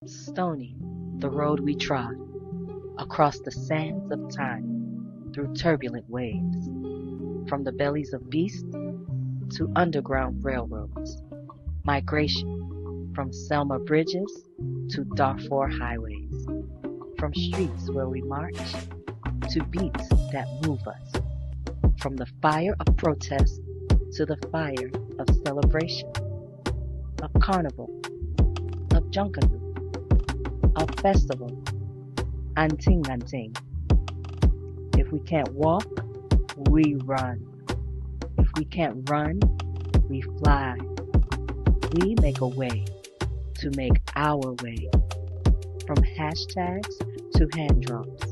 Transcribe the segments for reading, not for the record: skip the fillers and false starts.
Stony, the road we trod, across the sands of time, through turbulent waves, from the bellies of beasts to underground railroads, migration, from Selma bridges to Darfur highways, from streets where we march to beats that move us, from the fire of protest to the fire of celebration, of carnival, of junkanoo, of festival, anting anting. If we can't walk, we run. If we can't run, we fly. We make a way to make our way. From hashtags to hand drums,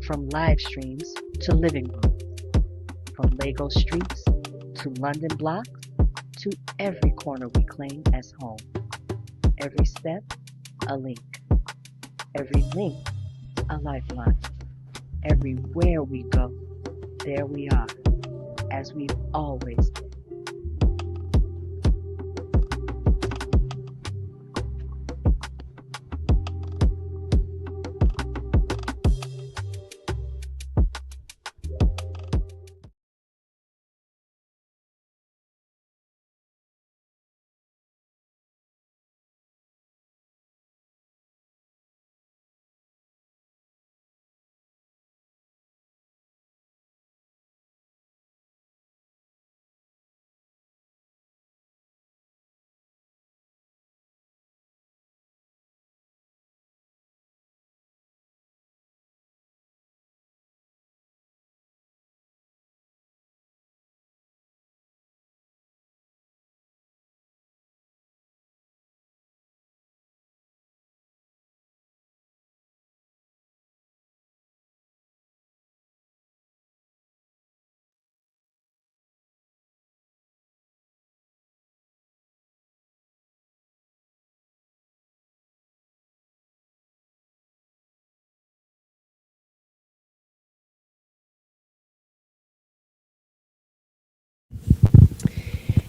from live streams to living rooms, from Lagos streets to London blocks, to every corner we claim as home. Every step, a link. Every link, a lifeline. Everywhere we go, there we are, as we've always been.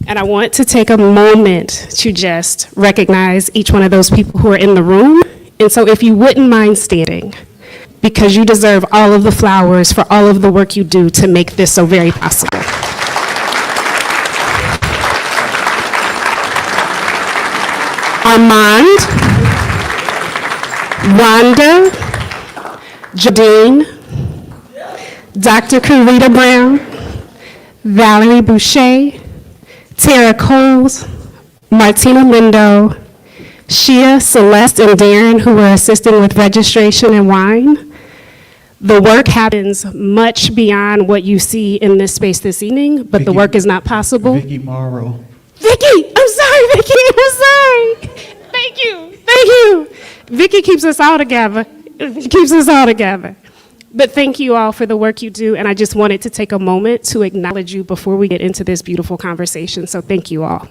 And I want to take a moment to just recognize each one of those people who are in the room. And so if you wouldn't mind standing, because you deserve all of the flowers for all of the work you do to make this so very possible. Armand, Rhonda, Jadine, Dr. Karita Brown, Valerie Boucher, Tara Coles, Martina Lindo, Shia, Celeste, and Darren, who are assisting with registration and wine. The work happens much beyond what you see in this space this evening, but the work is not possible. Vicky Morrow. Vicky, I'm sorry, Vicky, I'm sorry. Thank you. Vicky keeps us all together. But thank you all for the work you do, and I just wanted to take a moment to acknowledge you before we get into this beautiful conversation, so thank you all.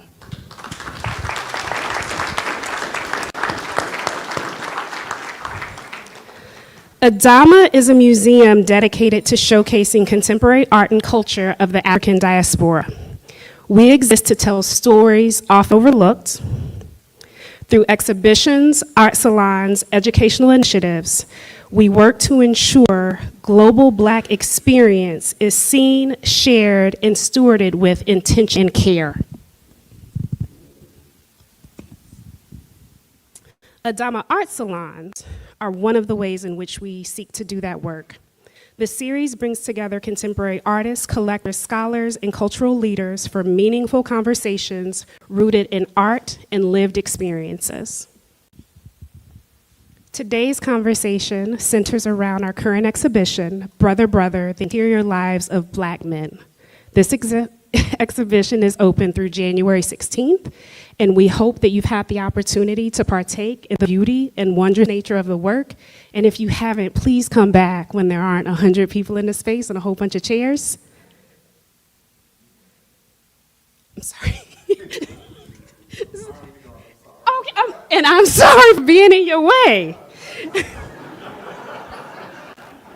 ADAMA is a museum dedicated to showcasing contemporary art and culture of the African diaspora. We exist to tell stories often overlooked. Through exhibitions, art salons, educational initiatives, we work to ensure global Black experience is seen, shared, and stewarded with intention and care. ADAMA art salons are one of the ways in which we seek to do that work. The series brings together contemporary artists, collectors, scholars, and cultural leaders for meaningful conversations rooted in art and lived experiences. Today's conversation centers around our current exhibition, Brother, Brother, The Interior Lives of Black Men. This exhibition is open through January 16th, and we hope that you've had the opportunity to partake in the beauty and wondrous nature of the work. And if you haven't, please come back when there aren't 100 people in the space and a whole bunch of chairs. I'm sorry. Okay, and I'm sorry for being in your way.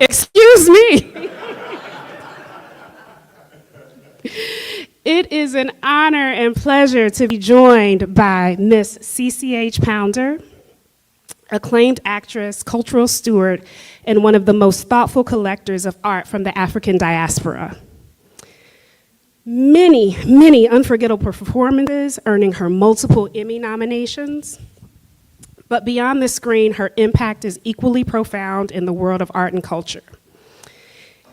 Excuse me. It is an honor and pleasure to be joined by Miss CCH Pounder, acclaimed actress, cultural steward, and one of the most thoughtful collectors of art from the African diaspora. Many, many unforgettable performances, earning her multiple Emmy nominations. But beyond the screen, her impact is equally profound in the world of art and culture.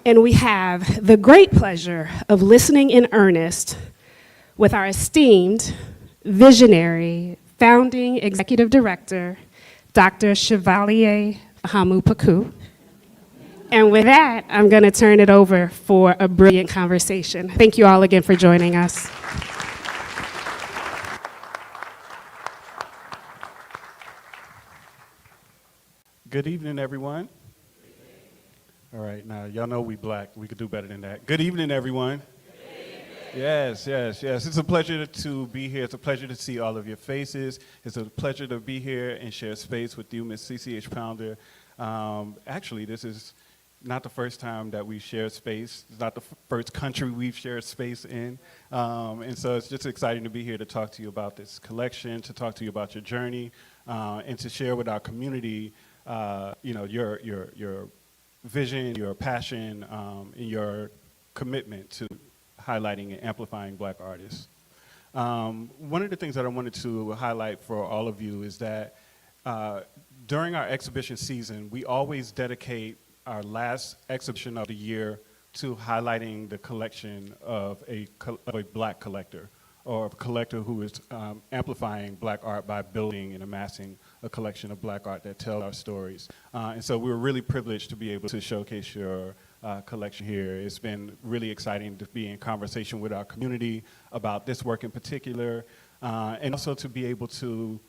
And we have the great pleasure of listening in earnest with our esteemed, visionary, founding executive director, Dr. Chevalier Hamu Paku. And with that, I'm going to turn it over for a brilliant conversation. Thank you all again for joining us. Good evening, everyone. All right, now, y'all know we black. We could do better than that. Good evening, everyone. Yes. It's a pleasure to be here. It's a pleasure to see all of your faces. It's a pleasure to be here and share space with you, Ms. CCH Pounder. Actually, this is not the first time that we've shared space. It's not the first country we've shared space in. And so it's just exciting to be here to talk to you about this collection, to talk to you about your journey, and to share with our community your vision, your passion, and your commitment to highlighting and amplifying black artists. One of the things that I wanted to highlight for all of you is that during our exhibition season, we always dedicate our last exhibition of the year to highlighting the collection of a black collector, or a collector who is amplifying black art by building and amassing a collection of black art that tells our stories. And so we were really privileged to be able to showcase your collection here. It's been really exciting to be in conversation with our community about this work in particular, and also to be able to,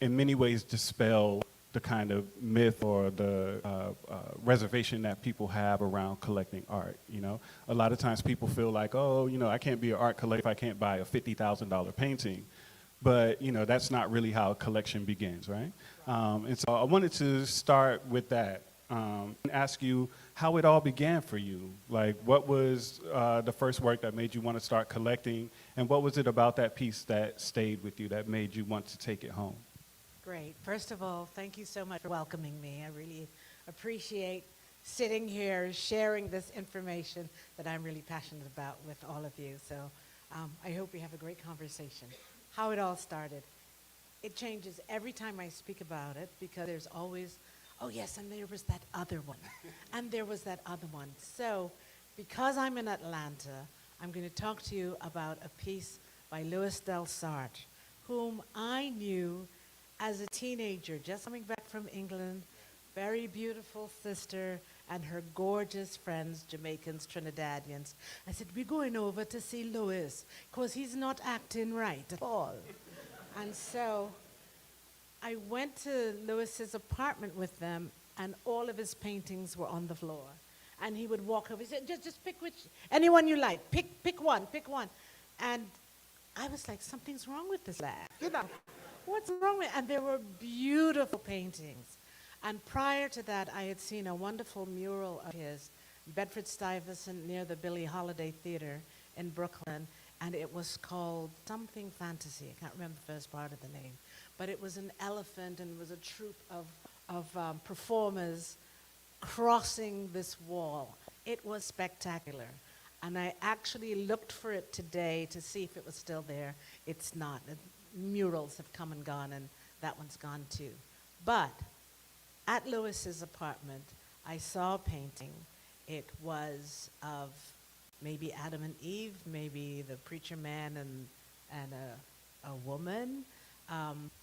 in many ways, dispel the kind of myth or the reservation that people have around collecting art. You know, a lot of times people feel like, oh, you know, I can't be an art collector if I can't buy a $50,000 painting. But you know, that's not really how a collection begins, right? And so I wanted to start with that and ask you how it all began for you. Like, what was the first work that made you want to start collecting, and what was it about that piece that stayed with you, that made you want to take it home? Great. First of all, thank you so much for welcoming me. I really appreciate sitting here, sharing this information that I'm really passionate about with all of you. So I hope we have a great conversation. How it all started. It changes every time I speak about it, because there's always, oh yes, and there was that other one, and there was that other one. So because I'm in Atlanta, I'm going to talk to you about a piece by Louis Del Sartre, whom I knew as a teenager, just coming back from England, very beautiful sister and her gorgeous friends, Jamaicans, Trinidadians. I said, we're going over to see Louis, because he's not acting right at all. And so I went to Louis's apartment with them, and all of his paintings were on the floor. And he would walk over, he said, just pick anyone you like, pick one. And I was like, something's wrong with this lad, you know. What's wrong with it? And there were beautiful paintings. And prior to that, I had seen a wonderful mural of his, Bedford-Stuyvesant, near the Billie Holiday Theater in Brooklyn. And it was called something fantasy. I can't remember the first part of the name. But it was an elephant, and it was a troupe of performers crossing this wall. It was spectacular. And I actually looked for it today to see if it was still there. It's not. Murals have come and gone, and that one's gone too. But at Louis's apartment, I saw a painting. It was of maybe Adam and Eve, maybe the preacher man and a woman,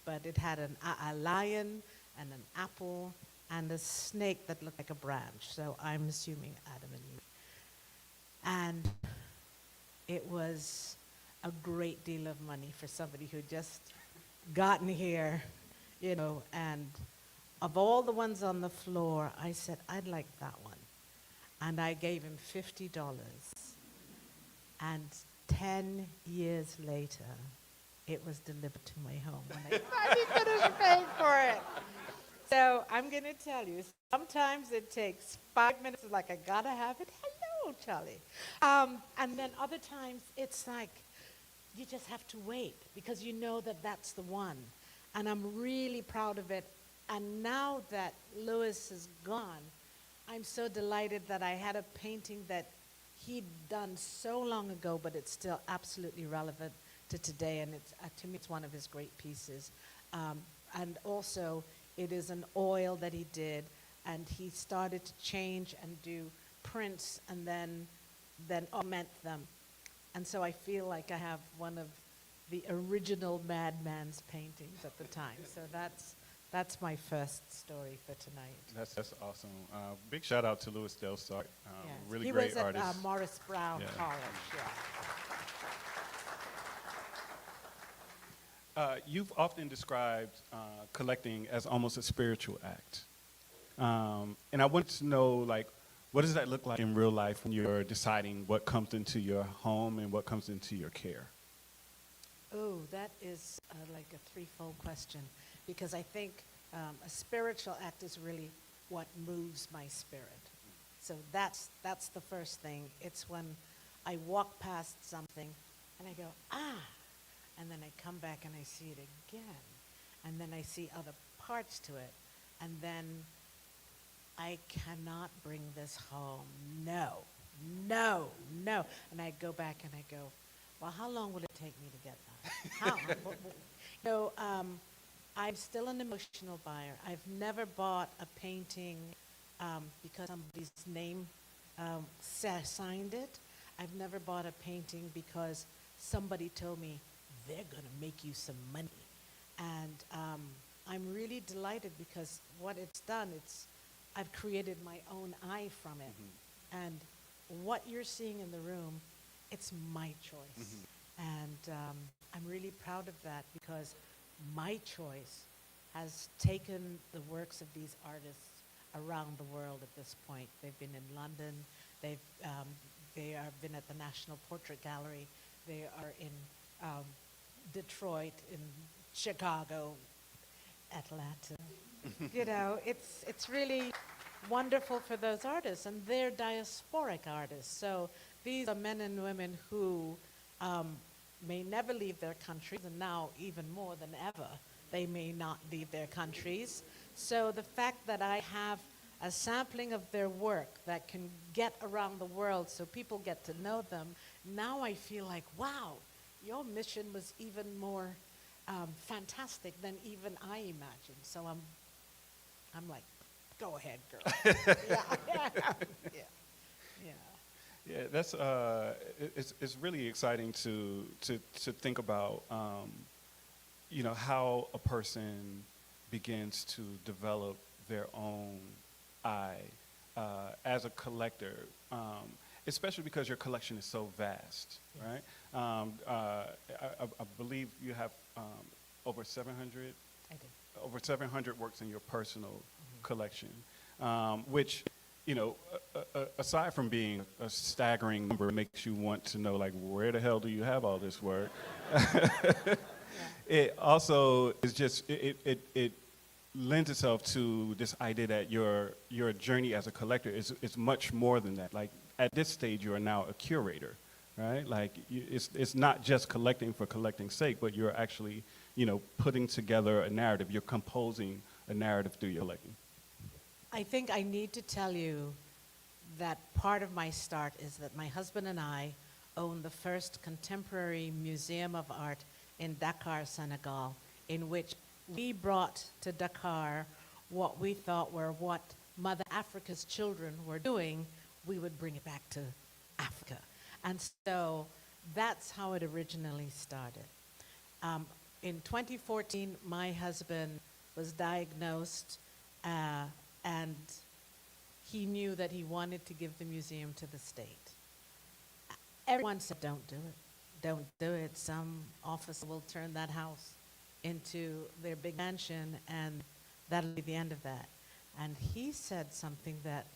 but it had a lion and an apple and a snake that looked like a branch. So I'm assuming Adam and Eve. And it was a great deal of money for somebody who just gotten here, you know, and of all the ones on the floor, I said, I'd like that one. And I gave him $50. And 10 years later, it was delivered to my home. And I finished paying for it. So I'm going to tell you, sometimes it takes 5 minutes, it's like, I gotta have it. Hello, Charlie. And then other times, it's like, you just have to wait, because you know that that's the one. And I'm really proud of it. And now that Lewis is gone, I'm so delighted that I had a painting that he'd done so long ago, but it's still absolutely relevant to today, and it's, to me, it's one of his great pieces. And also, it is an oil that he did, and he started to change and do prints and then augment them. And so I feel like I have one of the original Madman's paintings at the time. So that's my first story for tonight. That's awesome. Big shout out to Louis Del Sart, Yes. really he great was at artist. Morris Brown Yeah. College. Yeah. You've often described collecting as almost a spiritual act. And I wanted to know, like, what does that look like in real life when you're deciding what comes into your home and what comes into your care? Oh, that is like a threefold question, because I think a spiritual act is really what moves my spirit. So that's the first thing. It's when I walk past something and I go, ah, and then I come back and I see it again, and then I see other parts to it, and then I cannot bring this home. No, no, no. And I go back and I go, well, how long will it take me to get that? How? I'm still an emotional buyer. I've never bought a painting because somebody's name signed it. I've never bought a painting because somebody told me they're going to make you some money. And I'm really delighted because what it's done, I've created my own eye from it. Mm-hmm. And what you're seeing in the room, it's my choice. Mm-hmm. And I'm really proud of that because my choice has taken the works of these artists around the world at this point. They've been in London, they have been at the National Portrait Gallery, they are in Detroit, in Chicago, Atlanta. It's really wonderful for those artists, and they're diasporic artists. So these are men and women who may never leave their countries, and now even more than ever, they may not leave their countries. So the fact that I have a sampling of their work that can get around the world so people get to know them, now I feel like, wow, your mission was even more fantastic than even I imagined. So I'm like, go ahead, girl. Yeah, that's it's really exciting to think about how a person begins to develop their own eye as a collector, especially because your collection is so vast, right? I believe you have over 700. I do. Over 700 works in your personal collection, which, aside from being a staggering number, makes you want to know, like, where the hell do you have all this work? It also is just, it lends itself to this idea that your journey as a collector is much more than that. Like, at this stage, you are now a curator, right? Like, it's not just collecting for collecting's sake, but you're actually, putting together a narrative. You're composing a narrative through your collecting. I think I need to tell you that part of my start is that my husband and I own the first contemporary museum of art in Dakar, Senegal, in which we brought to Dakar what we thought were what Mother Africa's children were doing. We would bring it back to Africa. And so that's how it originally started. In 2014, my husband was diagnosed and he knew that he wanted to give the museum to the state. Everyone said, don't do it. Don't do it. Some officer will turn that house into their big mansion, and that'll be the end of that. And he said something that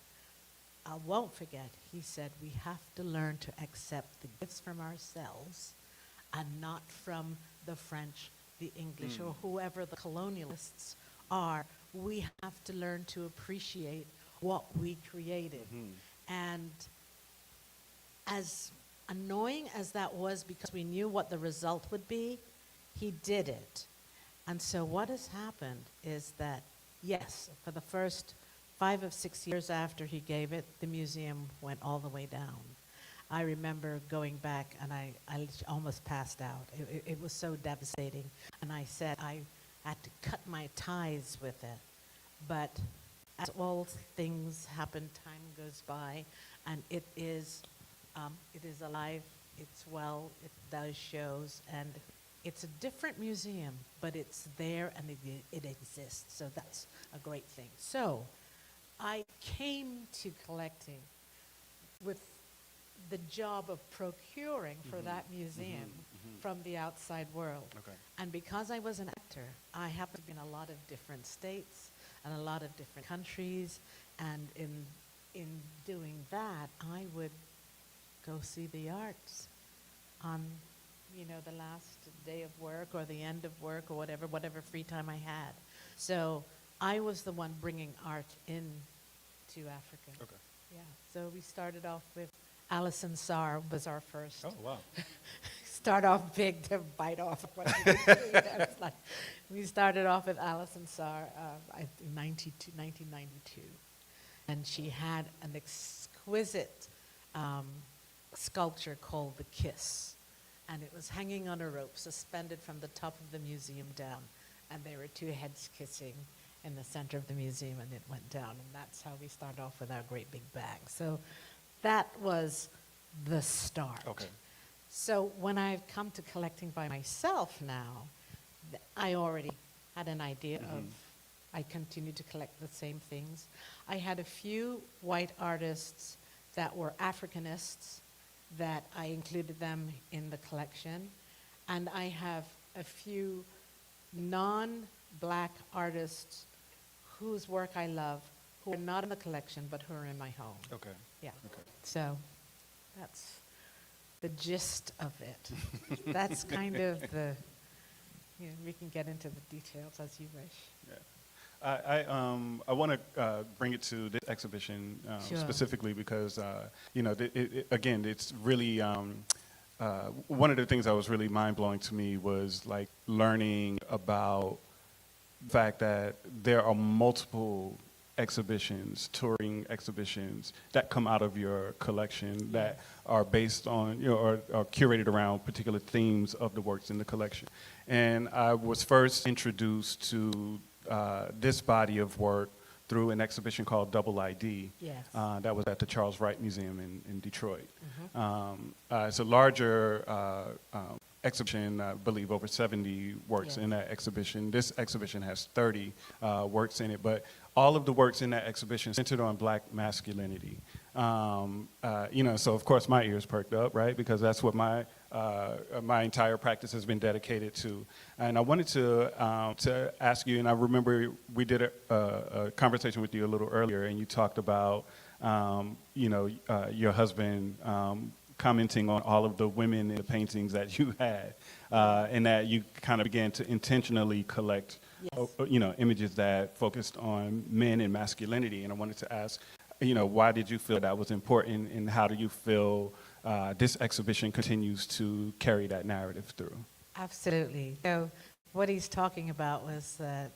I won't forget. He said, we have to learn to accept the gifts from ourselves and not from the French, the English, or whoever the colonialists are. We have to learn to appreciate what we created. And as annoying as that was, because we knew what the result would be, he did it. And so what has happened is that yes, for the first 5 or 6 years after he gave it, the museum went all the way down. I remember going back and I almost passed out. It was so devastating. And I said I had to cut my ties with it. But as all things happen, time goes by, and it is alive, it's well, it does shows, and it's a different museum, but it's there and it exists. So that's a great thing. So I came to collecting with the job of procuring for that museum from the outside world. Okay. And because I was an actor, I happened to be in a lot of different states and a lot of different countries, and in doing that, I would go see the arts on, the last day of work or the end of work or whatever free time I had. So I was the one bringing art in to Africa. Okay. Yeah. So we started off with Alison Sarr was our first. Oh, wow. Start off big to bite off. We started off with Alison Sarr in 1992. And she had an exquisite sculpture called The Kiss. And it was hanging on a rope, suspended from the top of the museum down. And there were two heads kissing in the center of the museum, and it went down. And that's how we started off with our great big bang. So that was the start. Okay. So when I've come to collecting by myself now, I already had an idea of, I continued to collect the same things. I had a few white artists that were Africanists that I included them in the collection. And I have a few non-black artists whose work I love, who are not in the collection, but who are in my home. Okay. Yeah. Okay. So that's the gist of it. That's kind of the, we can get into the details as you wish. Yeah. I want to bring it to this exhibition Sure. specifically because, again, it's really, one of the things that was really mind-blowing to me was like learning about the fact that there are multiple exhibitions, touring exhibitions that come out of your collection that are based on, or are curated around particular themes of the works in the collection. And I was first introduced to this body of work through an exhibition called Double ID. Yes. That was at the Charles Wright Museum in Detroit. It's a larger exhibition, I believe over 70 works in that exhibition. This exhibition has 30 works in it, but all of the works in that exhibition centered on black masculinity. So of course my ears perked up, right? Because that's what my entire practice has been dedicated to. And I wanted to ask you, and I remember we did a conversation with you a little earlier, and you talked about, your husband commenting on all of the women in the paintings that you had, and that you kind of began to intentionally collect, images that focused on men and masculinity. And I wanted to ask, why did you feel that was important, and how do you feel this exhibition continues to carry that narrative through? Absolutely. So what he's talking about was that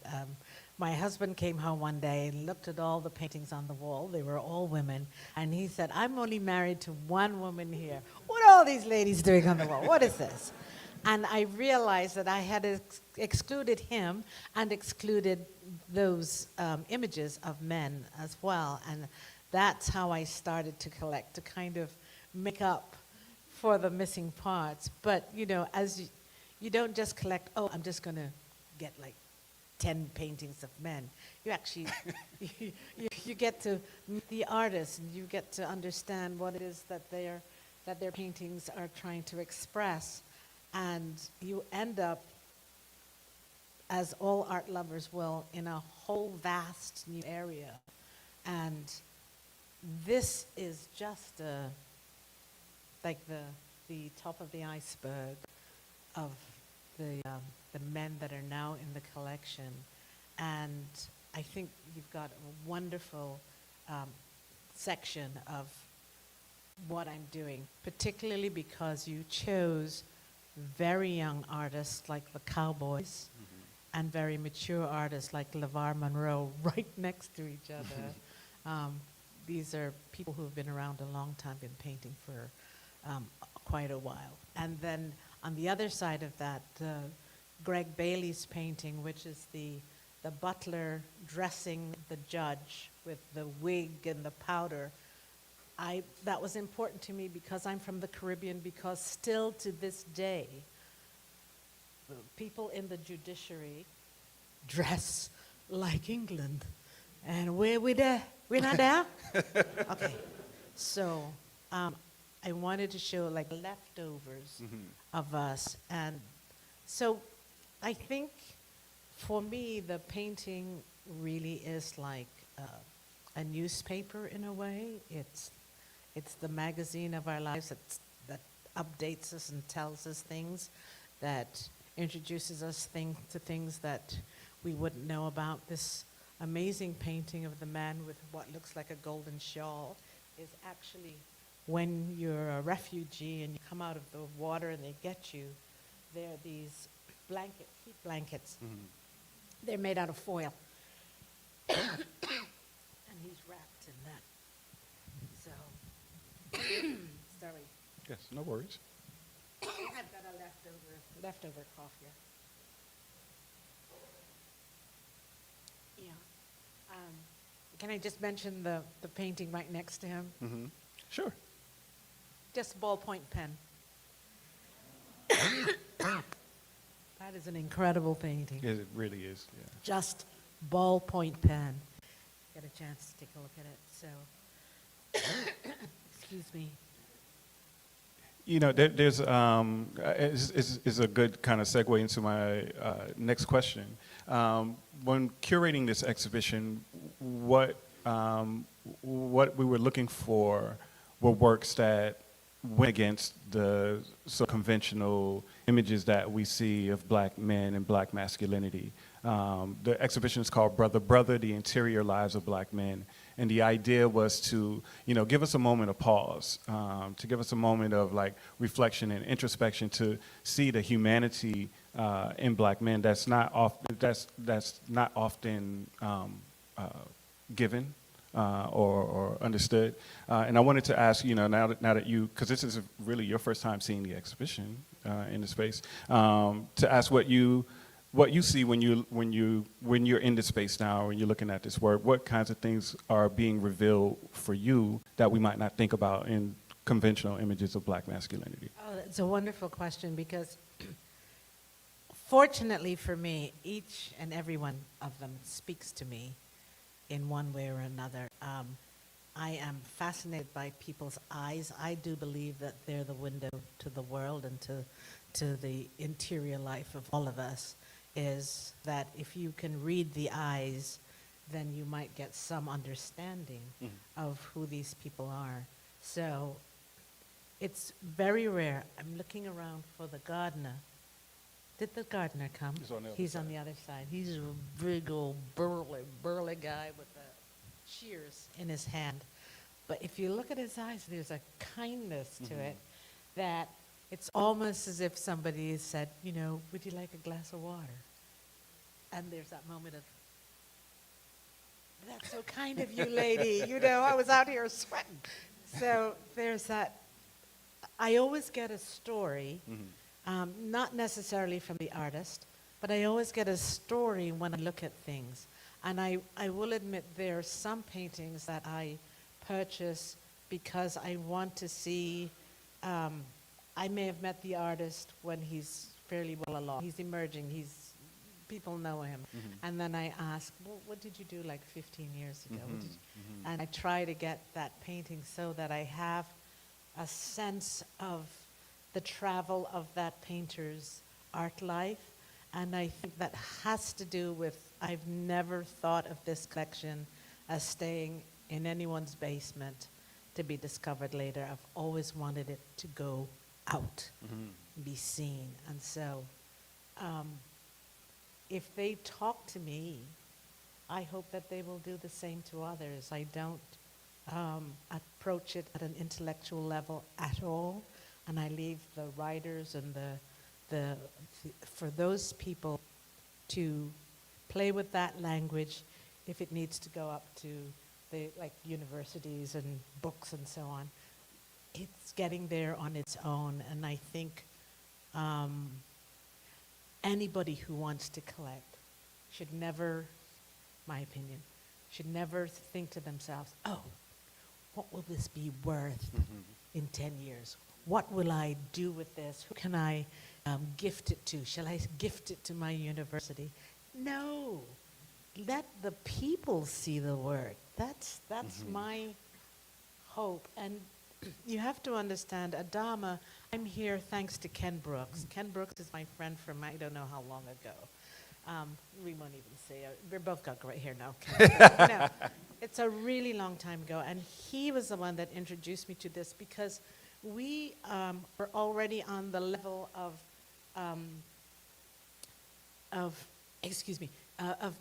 my husband came home one day and looked at all the paintings on the wall. They were all women. And he said, I'm only married to one woman here. What are all these ladies doing on the wall? What is this? And I realized that I had excluded him and excluded those images of men as well. And that's how I started to collect, to kind of make up for the missing parts. But, as you don't just collect, I'm just going to get like 10 paintings of men. You actually, you get to meet the artist, and you get to understand what it is that their paintings are trying to express. And you end up, as all art lovers will, in a whole vast new area. And this is just like the top of the iceberg of the men that are now in the collection. And I think you've got a wonderful section of what I'm doing, particularly because you chose very young artists like the Cowboys and very mature artists like LeVar Monroe right next to each other. These are people who have been around a long time, been painting for quite a while. And then on the other side of that, Greg Bailey's painting, which is the butler dressing the judge with the wig and the powder. That was important to me because I'm from the Caribbean, because still to this day, people in the judiciary dress like England. And we there? We're not there? Okay. So I wanted to show like leftovers of us. And so I think for me, the painting really is like a newspaper in a way. It's the magazine of our lives that updates us and tells us things, that introduces us to things that we wouldn't know about. This amazing painting of the man with what looks like a golden shawl is actually when you're a refugee and you come out of the water and they get you, there are these heat blankets. They're made out of foil. And he's wrapped in that. So, sorry. Yes, no worries. I've got a leftover coffee. Yeah. Can I just mention the painting right next to him? Sure. Just ballpoint pen. That is an incredible painting. Yes, it really is. Yeah. Just ballpoint pen. Get a chance to take a look at it. So, excuse me. You know, there's is a good kind of segue into my next question. When curating this exhibition, what we were looking for were works that went against the sort of conventional images that we see of black men and black masculinity. The exhibition is called Brother, Brother, The Interior Lives of Black Men. And the idea was to, give us a moment of pause, to give us a moment of like reflection and introspection, to see the humanity in black men that's not often given or understood. And I wanted to ask, now that you, because this is really your first time seeing the exhibition in the space, to ask what you see when you're in this space now, when you're looking at this work, what kinds of things are being revealed for you that we might not think about in conventional images of black masculinity? Oh, that's a wonderful question, because fortunately for me, each and every one of them speaks to me in one way or another. I am fascinated by people's eyes. I do believe that they're the window to the world and to the interior life of all of us. Is that if you can read the eyes, then you might get some understanding of who these people are. So it's very rare. I'm looking around for the gardener. Did the gardener come? He's on the other side. He's a big old burly guy with the shears in his hand. But if you look at his eyes, there's a kindness to it that it's almost as if somebody said, would you like a glass of water? And there's that moment of, that's so kind of you, lady. I was out here sweating. So there's that. I always get a story, not necessarily from the artist, but I always get a story when I look at things. And I will admit there are some paintings that I purchase because I want to see. I may have met the artist when he's fairly well along. He's emerging. People know him. And then I ask, well, what did you do like 15 years ago? And I try to get that painting so that I have a sense of the travel of that painter's art life. And I think that has to do with, I've never thought of this collection as staying in anyone's basement to be discovered later. I've always wanted it to go out, be seen. And so if they talk to me, I hope that they will do the same to others. I don't approach it at an intellectual level at all, and I leave the writers and for those people to play with that language if it needs to go up to the like universities and books and so on. It's getting there on its own, and I think anybody who wants to collect should never, my opinion, should never think to themselves, oh, what will this be worth in 10 years? What will I do with this? Who can I gift it to? Shall I gift it to my university? No. Let the people see the work. That's my hope. And you have to understand, ADAMA, I'm here thanks to Ken Brooks. Ken Brooks is my friend from I don't know how long ago. We won't even say, we're both got gray hair now. No, it's a really long time ago, and he was the one that introduced me to this because we were already on the level of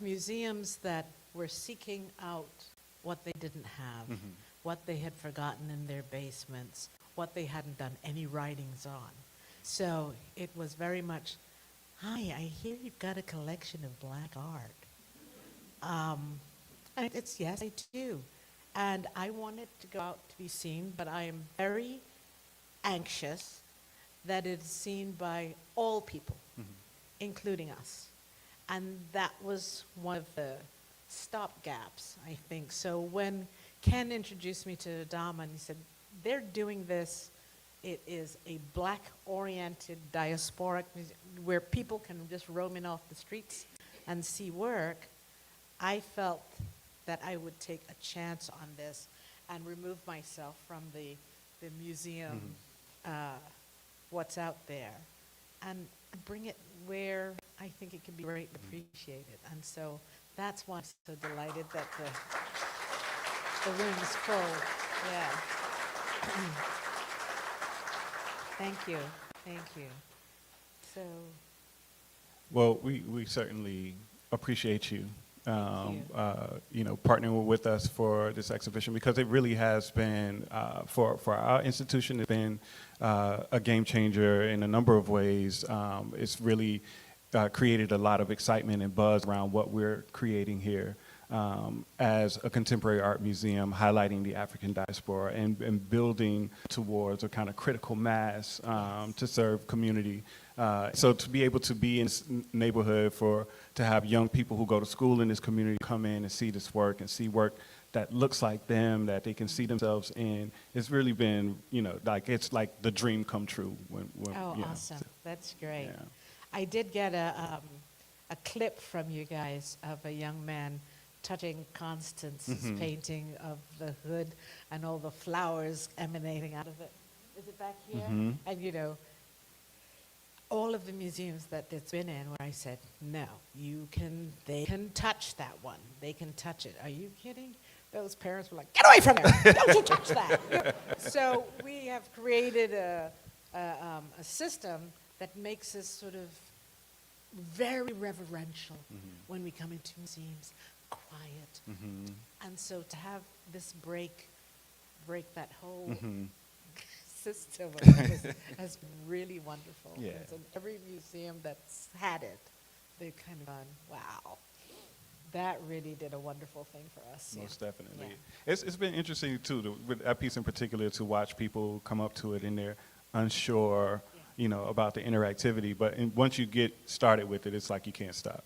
museums that were seeking out what they didn't have, what they had forgotten in their basements, what they hadn't done any writings on. So it was very much, hi, I hear you've got a collection of black art. And it's, yes, I do. And I want it to go out to be seen, but I am very anxious that it's seen by all people, including us. And that was one of the stopgaps, I think. So when Ken introduced me to ADAMA and he said, they're doing this, it is a black-oriented diasporic museum where people can just roam in off the streets and see work, I felt that I would take a chance on this and remove myself from the museum, what's out there, and bring it where I think it can be very appreciated. And so that's why I'm so delighted that the room is full. Yeah. Thank you. Thank you. So. Well, we certainly appreciate you, partnering with us for this exhibition, because it really has been, for our institution, it's been a game changer in a number of ways. It's really created a lot of excitement and buzz around what we're creating here as a contemporary art museum, highlighting the African diaspora and building towards a kind of critical mass to serve community. So to be able to be in this neighborhood, to have young people who go to school in this community come in and see this work and see work that looks like them, that they can see themselves in, it's really been, it's like the dream come true. Awesome. That's great. Yeah. I did get a clip from you guys of a young man touching Constance's painting of the hood and all the flowers emanating out of it. Is it back here? And all of the museums that it's been in where I said, no, they can touch that one. They can touch it. Are you kidding? Those parents were like, get away from there. Don't you touch that. So we have created a system that makes us sort of very reverential when we come into museums, quiet. And so to have this break that whole system has been really wonderful. Yeah. So every museum that's had it, they've kind of gone, wow, that really did a wonderful thing for us. Most definitely. Yeah. It's been interesting too, with that piece in particular, to watch people come up to it and they're unsure, about the interactivity. But once you get started with it, it's like you can't stop.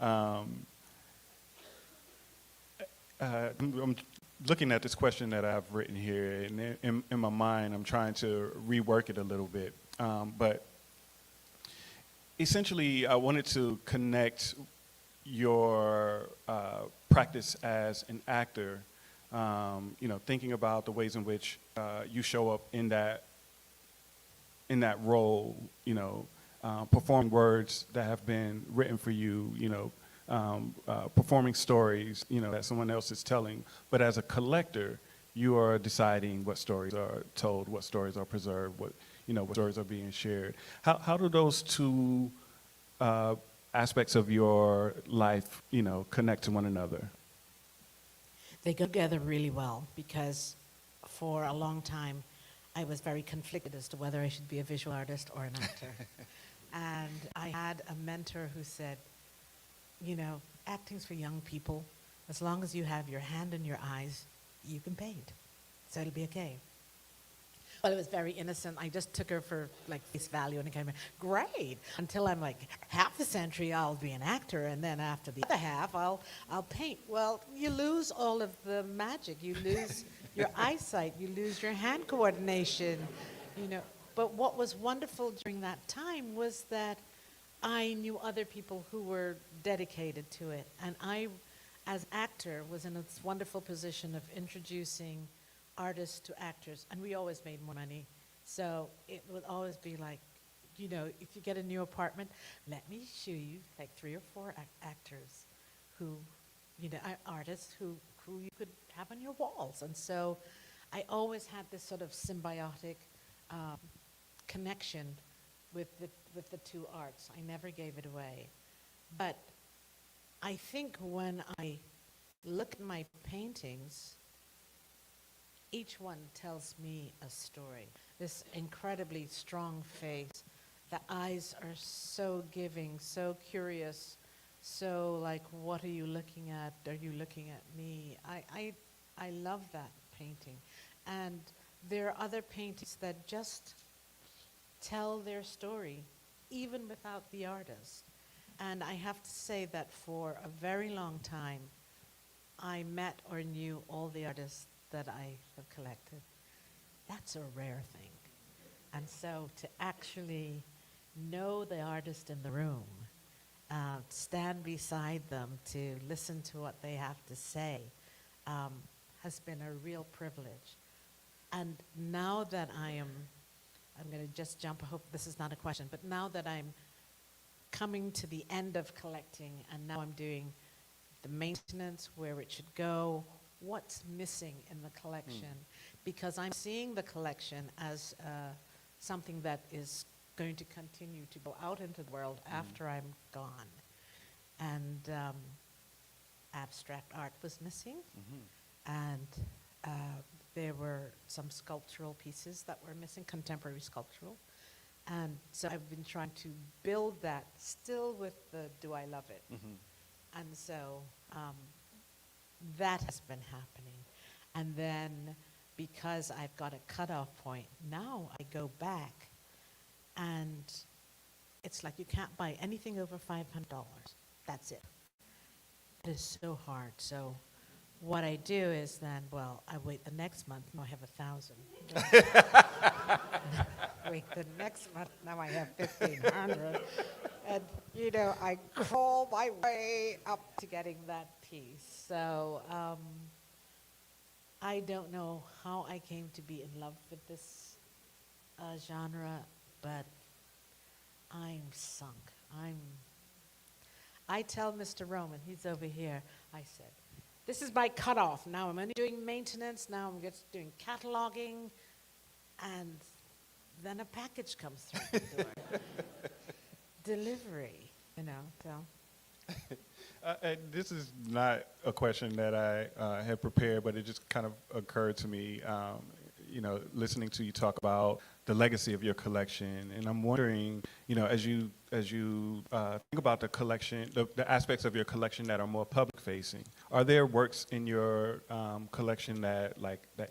I'm looking at this question that I've written here, and in my mind, I'm trying to rework it a little bit. But essentially, I wanted to connect your practice as an actor, thinking about the ways in which you show up in that role, performing words that have been written for you, performing stories, that someone else is telling. But as a collector, you are deciding what stories are told, what stories are preserved, what stories are being shared. How do those two aspects of your life, connect to one another? They go together really well, because for a long time, I was very conflicted as to whether I should be a visual artist or an actor. And I had a mentor who said, acting's for young people. As long as you have your hand in your eyes, you can paint. So it'll be okay. Well, it was very innocent. I just took her for like face value and it came, great. Until I'm like, half the century I'll be an actor, and then after the other half I'll paint. Well, you lose all of the magic. You lose your eyesight. You lose your hand coordination. But what was wonderful during that time was that I knew other people who were dedicated to it, and I, as actor, was in this wonderful position of introducing artists to actors, and we always made more money. So it would always be like, if you get a new apartment, let me show you like 3 or 4 actors who, artists who you could have on your walls. And so I always had this sort of symbiotic connection with the two arts. I never gave it away. But I think when I look at my paintings, each one tells me a story. This incredibly strong face. The eyes are so giving, so curious, so like, what are you looking at? Are you looking at me? I love that painting. And there are other paintings that just tell their story, even without the artist. And I have to say that for a very long time, I met or knew all the artists that I have collected. That's a rare thing. And so to actually know the artist in the room, stand beside them, to listen to what they have to say, has been a real privilege. And now that I'm going to just jump, I hope this is not a question, but now that I'm coming to the end of collecting, and now I'm doing the maintenance, where it should go, what's missing in the collection, because I'm seeing the collection as something that is going to continue to go out into the world after I'm gone. And abstract art was missing, and there were some sculptural pieces that were missing, contemporary sculptural. And so I've been trying to build that, still with the do I love it. And so that has been happening. And then because I've got a cutoff point, now I go back and it's like you can't buy anything over $500. That's it. It is so hard. So what I do is then, I wait the next month, now I have 1,000. Wait the next month, now I have 1,500. And, I crawl my way up to getting that piece. So I don't know how I came to be in love with this genre, but I'm sunk. I tell Mr. Roman, he's over here, I said, this is my cutoff. Now I'm only doing maintenance, now I'm just doing cataloging, and then a package comes through the door. Delivery, so. This is not a question that I had prepared, but it just kind of occurred to me, listening to you talk about the legacy of your collection. And I'm wondering, as you think about the collection, the aspects of your collection that are more public facing, are there works in your collection that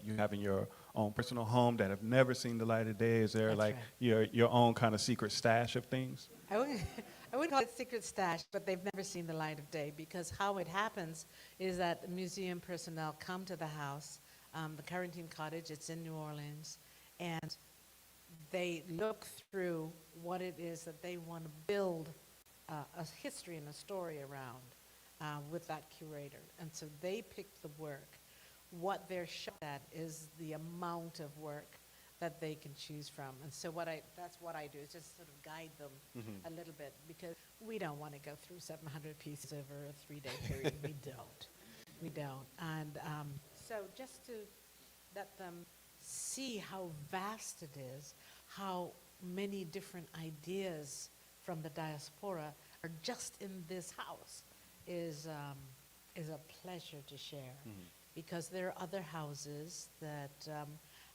you have in your own personal home that have never seen the light of day? Is there That's your own kind of secret stash of things? I wouldn't call it secret stash, but they've never seen the light of day, because how it happens is that museum personnel come to the house, the Carrington Cottage, it's in New Orleans, and they look through what it is that they want to build a history and a story around with that curator. And so they pick the work. What they're shocked at is the amount of work that they can choose from. And so that's what I do, is just sort of guide them a little bit, because we don't want to go through 700 pieces over a 3-day period. We don't. And so just to let them see how vast it is, how many different ideas from the diaspora are just in this house, is a pleasure to share. Because there are other houses that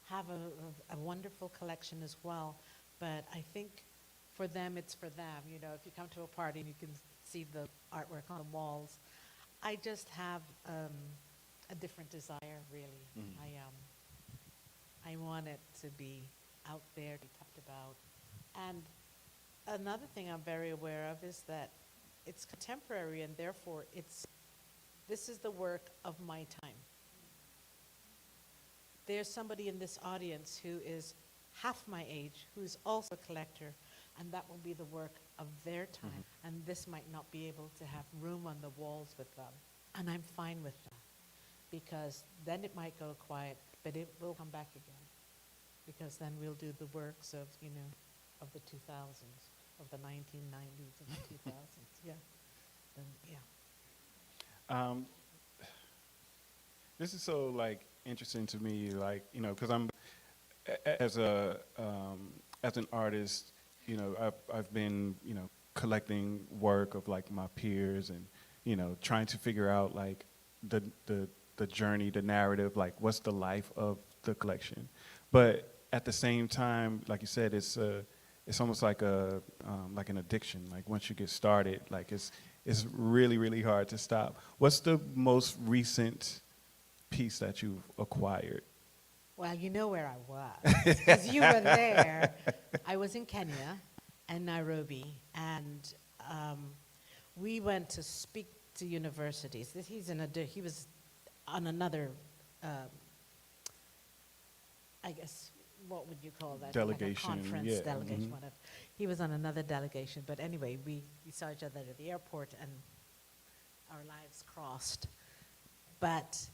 have a wonderful collection as well, but I think for them, it's for them. If you come to a party and you can see the artwork on the walls. I just have a different desire, really. I want it to be out there, to be talked about. And another thing I'm very aware of is that it's contemporary, and therefore this is the work of my time. There's somebody in this audience who is half my age, who's also a collector, and that will be the work of their time. And this might not be able to have room on the walls with them. And I'm fine with that, because then it might go quiet, but it will come back again. Because then we'll do the works of, of the 2000s, of the 1990s and the 2000s, yeah. Then, yeah. This is so interesting to me, because I'm as an artist, I've been collecting work of my peers, and trying to figure out the journey, the narrative, what's the life of the collection. But at the same time, like you said, it's almost like an addiction. Once you get started, it's really, really hard to stop. What's the most recent piece that you've acquired? Well, you know where I was, because you were there. I was in Kenya and Nairobi, and we went to speak to universities. He was on another, I guess, what would you call that? Delegation, like a conference yeah. delegation. Whatever. He was on another delegation, but anyway, we saw each other at the airport, and our lives crossed. But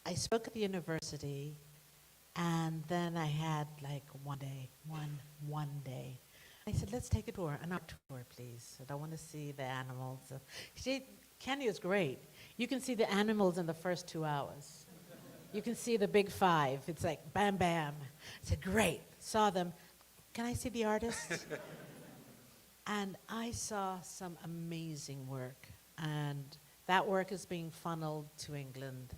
I spoke at the university, and then I had one day. I said, let's take a tour, an art tour, please. I want to see the animals. See, Kenya is great. You can see the animals in the first 2 hours. You can see the big five. It's like, bam, bam. I said, great. Saw them. Can I see the artists? And I saw some amazing work. And that work is being funneled to England,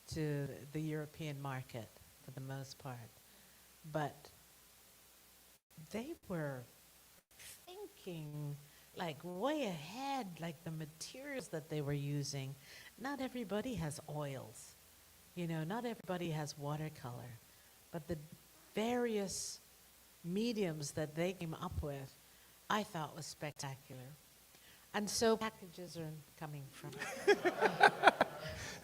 to the European market for the most part. But they were thinking way ahead, the materials that they were using. Not everybody has oils. Not everybody has watercolor. But the various mediums that they came up with, I thought was spectacular. And so packages are coming from.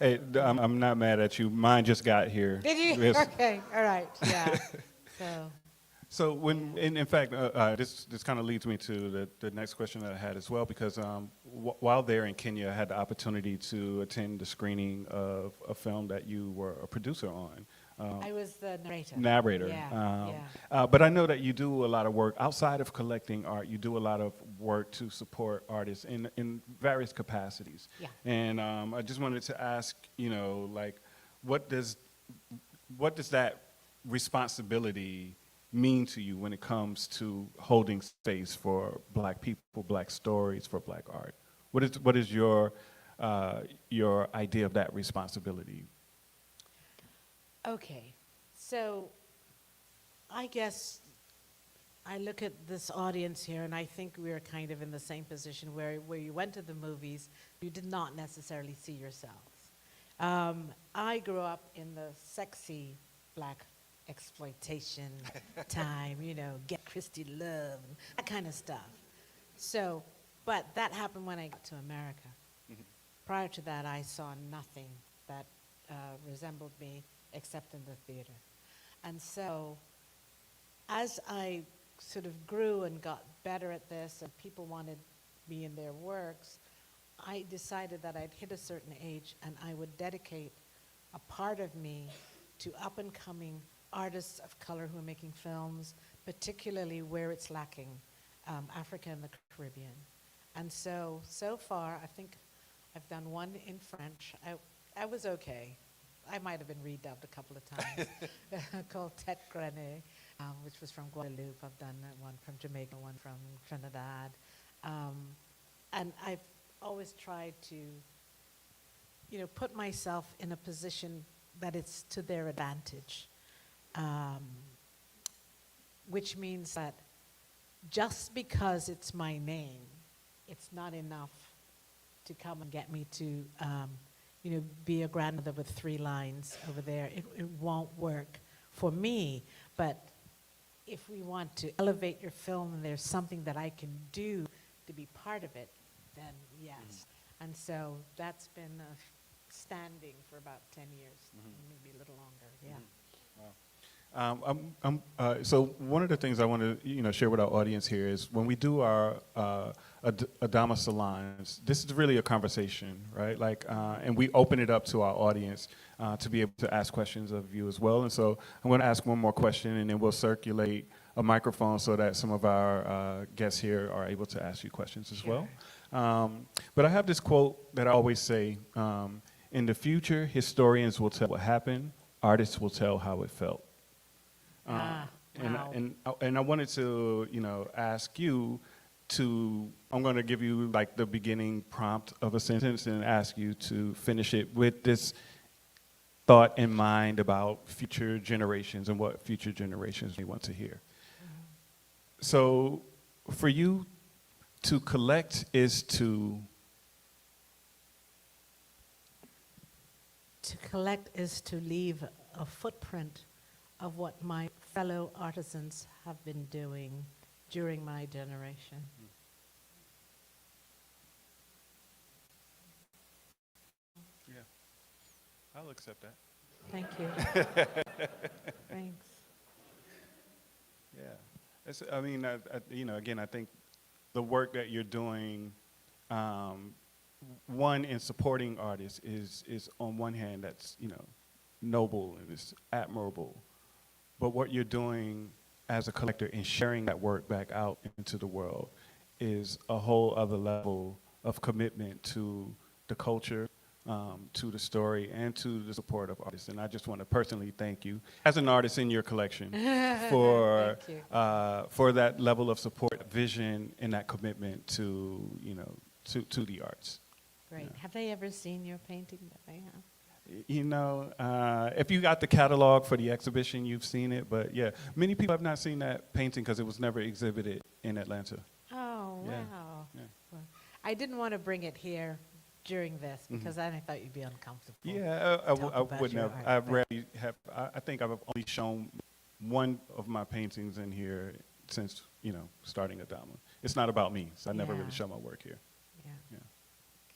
Hey, I'm not mad at you. Mine just got here. Did you? Yes. Okay, all right, yeah. So in fact, this kind of leads me to the next question that I had as well, because while there in Kenya, I had the opportunity to attend the screening of a film that you were a producer on. I was the narrator. Narrator. Yeah. But I know that you do a lot of work outside of collecting art. You do a lot of work to support artists in various capacities. Yeah. And I just wanted to ask, what does that responsibility mean to you when it comes to holding space for Black people, Black stories, for Black art? What is your idea of that responsibility? Okay, so I guess I look at this audience here, and I think we're kind of in the same position where you went to the movies, you did not necessarily see yourselves. I grew up in the sexy Black exploitation time, Get Christy Love, and that kind of stuff. So, but that happened when I got to America. Mm-hmm. Prior to that, I saw nothing that resembled me except in the theater. And so, as I sort of grew and got better at this, and people wanted me in their works, I decided that I'd hit a certain age and I would dedicate a part of me to up-and-coming artists of color who are making films, particularly where it's lacking, Africa and the Caribbean. And so far, I think I've done one in French. I was okay. I might have been redubbed a couple of times, called Tête Grenée, which was from Guadeloupe. I've done one from Jamaica, one from Trinidad. And I've always tried to, put myself in a position that it's to their advantage. Which means that just because it's my name it's not enough to come and get me to, be a grandmother with 3 lines over there. It won't work for me. But if we want to elevate your film and there's something that I can do to be part of it, then yes. And so that's been standing for about 10 years, maybe a little longer, yeah. So one of the things I want to share with our audience here is when we do our ADAMA salons, this is really a conversation, right? And we open it up to our audience to be able to ask questions of you as well. And so I'm going to ask one more question, and then we'll circulate a microphone so that some of our guests here are able to ask you questions as well. But I have this quote that I always say, in the future, historians will tell what happened, artists will tell how it felt. Wow. And I wanted to, ask you I'm going to give you like the beginning prompt of a sentence and ask you to finish it with this thought in mind about future generations and what future generations may want to hear. So for you, to collect is to... To collect is to leave a footprint of what my fellow artisans have been doing during my generation. Yeah, I'll accept that. Thank you. Thanks. Yeah, again, I think the work that you're doing, one, in supporting artists is on one hand, that's, noble and it's admirable. But what you're doing as a collector in sharing that work back out into the world is a whole other level of commitment to the culture, to the story, and to the support of artists. And I just want to personally thank you as an artist in your collection for that level of support, vision, and that commitment to the arts. Great. Yeah. Have they ever seen your painting that I have? If you got the catalog for the exhibition, you've seen it. But yeah, many people have not seen that painting because it was never exhibited in Atlanta. Oh, Yeah. wow. Yeah. Well, I didn't want to bring it here during this because then I thought you'd be uncomfortable. Yeah, I wouldn't have. Art, I rarely have. I think I've only shown one of my paintings in here since, starting ADAMA. It's not about me, so I never really show my work here. Yeah. Yeah.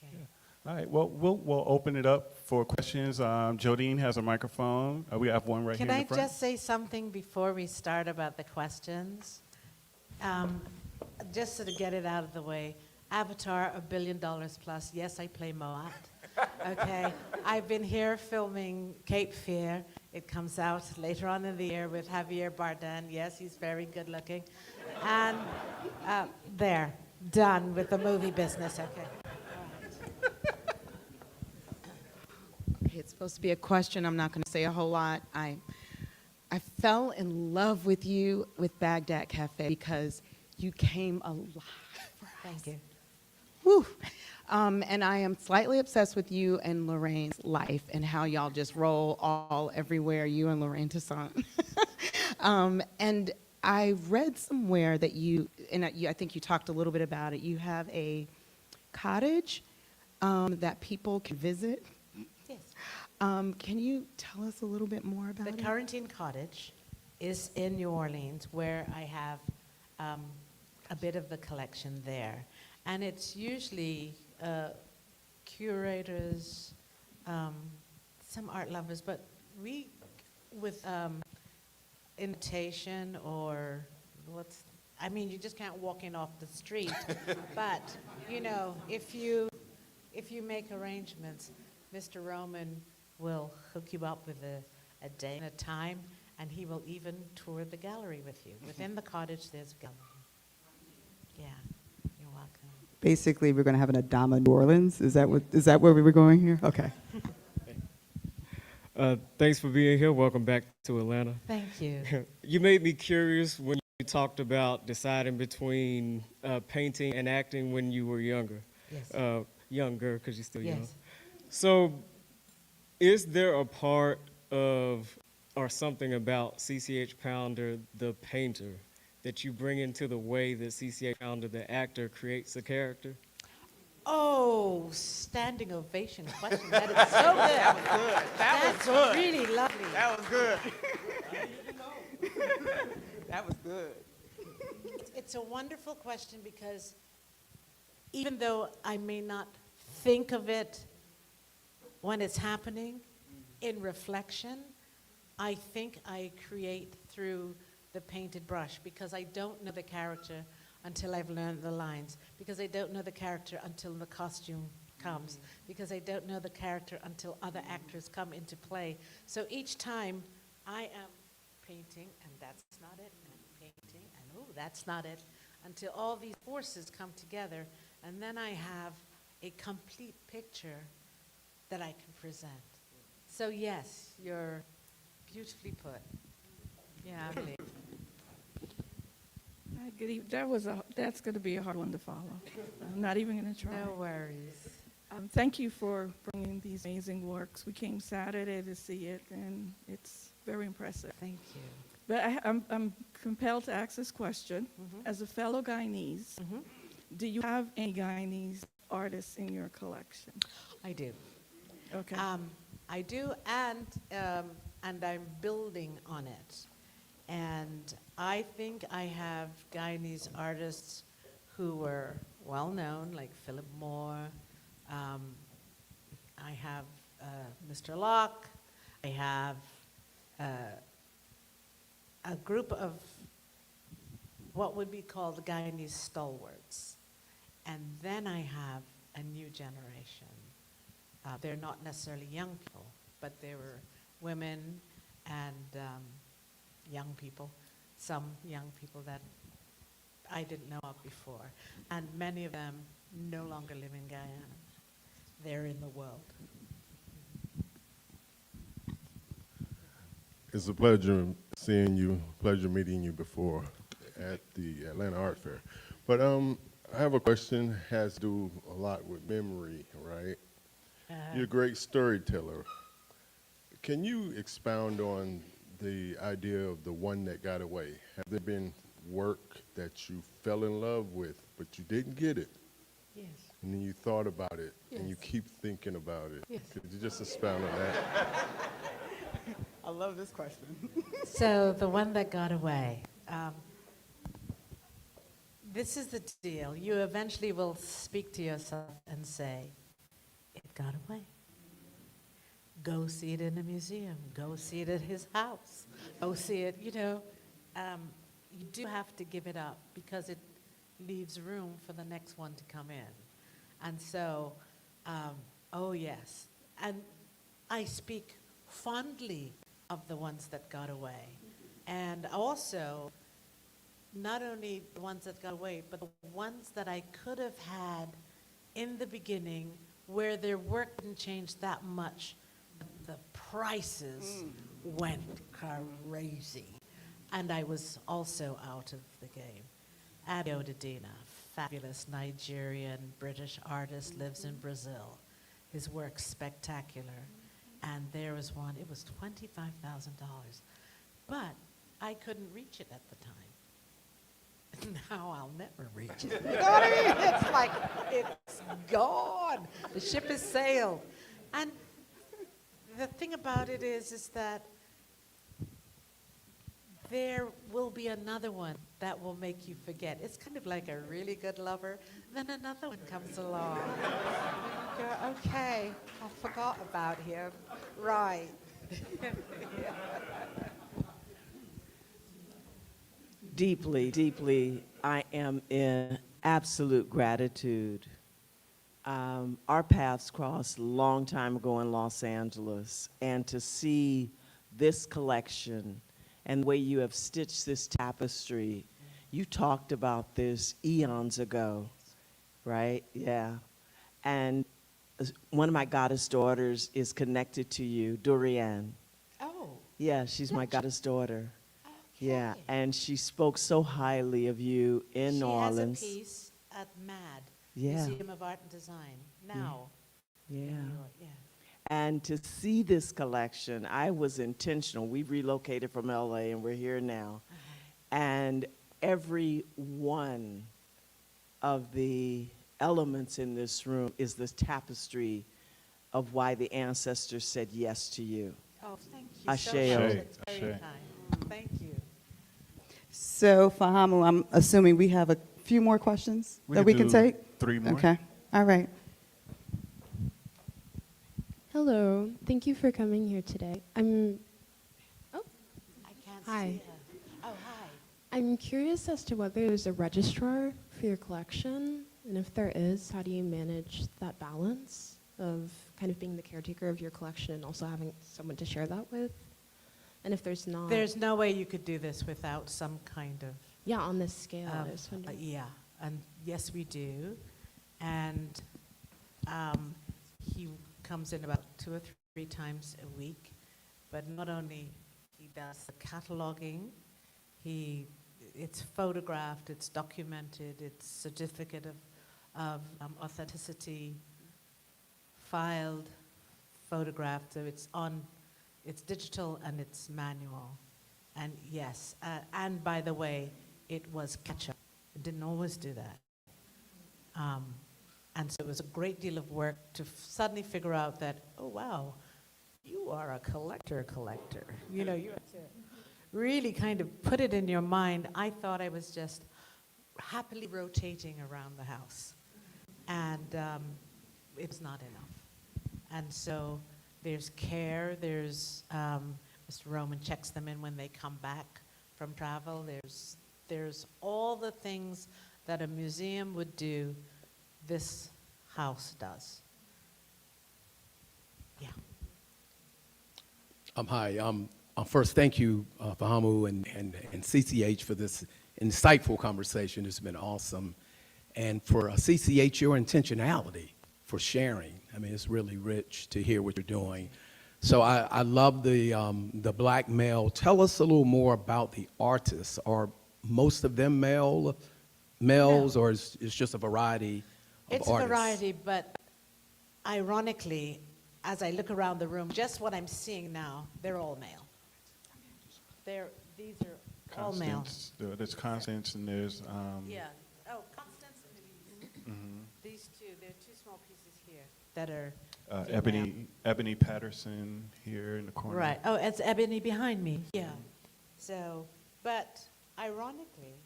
Okay. Yeah. All right, well, we'll open it up for questions. Jodine has a microphone. We have one right here in the front. Can I just say something before we start about the questions? Just to get it out of the way. Avatar, $1 billion plus. Yes, I play Moat. Okay. I've been here filming Cape Fear. It comes out later on in the year with Javier Bardem. Yes, he's very good looking. And there, done with the movie business. Okay. It's supposed to be a question. I'm not going to say a whole lot. I fell in love with you with Baghdad Cafe because you came alive for us. Thank you. Woo. And I am slightly obsessed with you and Lorraine's life and how y'all just roll all everywhere, you and Lorraine Toussaint. And I read somewhere that I think you talked a little bit about it. You have a cottage that people can visit. Yes. Can you tell us a little bit more about it? The Quarantine Cottage is in New Orleans, where I have a bit of the collection there. And it's usually curators, some art lovers, but we, with invitation or you just can't walk in off the street. But, if you make arrangements, Mr. Roman will hook you up with a day and a time, and he will even tour the gallery with you. Within the cottage, there's a gallery. Yeah, you're welcome. Basically, we're going to have an ADAMA New Orleans. Is that where we were going here? Okay. Thanks for being here. Welcome back to Atlanta. Thank you. You made me curious when you talked about deciding between painting and acting when you were younger. Yes. Younger, because you're still young. Yes. So, is there a part of or something about CCH Pounder, the painter, that you bring into the way that CCA founder, the actor, creates a character? Oh, standing ovation question. That is so good. That's really lovely. That was good. That was good. It's a wonderful question because even though I may not think of it when it's happening, in reflection, I think I create through the painted brush because I don't know the character until I've learned the lines, because I don't know the character until the costume comes, because I don't know the character until other actors come into play. So each time I am painting, and that's not it, and painting, and oh, that's not it, until all these forces come together, and then I have a complete picture that I can present. So yes, you're beautifully put. Yeah, really. Good evening. That's going to be a hard one to follow. I'm not even going to try. No worries. Thank you for bringing these amazing works. We came Saturday to see it, and it's very impressive. Thank you. But I'm compelled to ask this question. As a fellow Guyanese, do you have any Guyanese artists in your collection? I do. Okay. I do, and I'm building on it. And I think I have Guyanese artists who were well known, like Philip Moore. I have Mr. Locke. I have a group of what would be called Guyanese stalwarts. And then I have a new generation. They're not necessarily young people, but they were women and young people, some young people that I didn't know of before. And many of them no longer live in Guyana. They're in the world. It's a pleasure seeing you, pleasure meeting you before at the Atlanta Art Fair. But I have a question, has to do a lot with memory, right? You're a great storyteller. Can you expound on the idea of the one that got away? Have there been work that you fell in love with, but you didn't get it? Yes. And then you thought about it, and you Yes. keep thinking about it. Yes. Could you just expound on that? I love this question. So the one that got away. This is the deal. You eventually will speak to yourself and say, it got away. Go see it in a museum. Go see it at his house. Go see it, you do have to give it up because it leaves room for the next one to come in. And so, oh yes. And I speak fondly of the ones that got away. And also, not only the ones that got away, but the ones that I could have had in the beginning where their work didn't change that much, but the prices went crazy. And I was also out of the game. Abiodun Adina, fabulous Nigerian British artist, lives in Brazil. His work's spectacular. And there was one, it was $25,000. But I couldn't reach it at the time. Now I'll never reach it. You know what I mean? It's like, it's gone. The ship has sailed. And the thing about it is that there will be another one that will make you forget. It's kind of like a really good lover, then another one comes along. You go, okay, I forgot about him. Right. Deeply, deeply, I am in absolute gratitude. Our paths crossed a long time ago in Los Angeles, and to see this collection and the way you have stitched this tapestry, you talked about this eons ago, right? Yeah. And one of my goddess daughters is connected to you, Dorian. Oh. Yeah, she's my goddess daughter. Okay. Yeah, and she spoke so highly of you in New Orleans. She has a piece at MAD, Yeah. Museum of Art and Design, now. Yeah. In New York, yeah. And to see this collection, I was intentional. We relocated from LA and we're here now. And every one of the elements in this room is the tapestry of why the ancestors said yes to you. Oh, thank you so Ashe. much. It's very Ashe. kind. Thank you. So, Fahamu, I'm assuming we have a few more questions We that can we can do take? 3 more. Okay. All right. Hello, thank you for coming here today. I can't Hi. see her. Oh, hi. I'm curious as to whether there's a registrar for your collection, and if there is, how do you manage that balance of kind of being the caretaker of your collection and also having someone to share that with? And if there's not, There's no way you could do this without some kind of yeah, on this scale, I was wondering. yeah, and yes, we do. And he comes in about 2 or 3 times a week. But not only he does the cataloging, it's photographed, it's documented, it's certificate of authenticity, filed, photographed. So it's digital and it's manual. And yes, and by the way, it was catch-up. It didn't always do that. And so it was a great deal of work to suddenly figure out that, oh, wow, you are a collector. You know, you have to really kind of put it in your mind. I thought I was just happily rotating around the house. And it's not enough. And so there's care, there's Mr. Roman checks them in when they come back from travel. There's all the things that a museum would do, this house does. Yeah. Hi. First, thank you, Fahamu and CCH for this insightful conversation. It's been awesome. And for CCH, your intentionality for sharing. I mean, it's really rich to hear what you're doing. So I love the black male. Tell us a little more about the artists. Are most of them males, No. or is it's just a variety of It's artists? a variety, but ironically, as I look around the room, just what I'm seeing now, they're all male. These are all male. Constance, there's Constance and there's Yeah. Oh, Constance and these two, there are 2 small pieces here that are female. Ebony Patterson here in the corner. Right. Oh, it's Ebony behind me. Yeah. So, but ironically,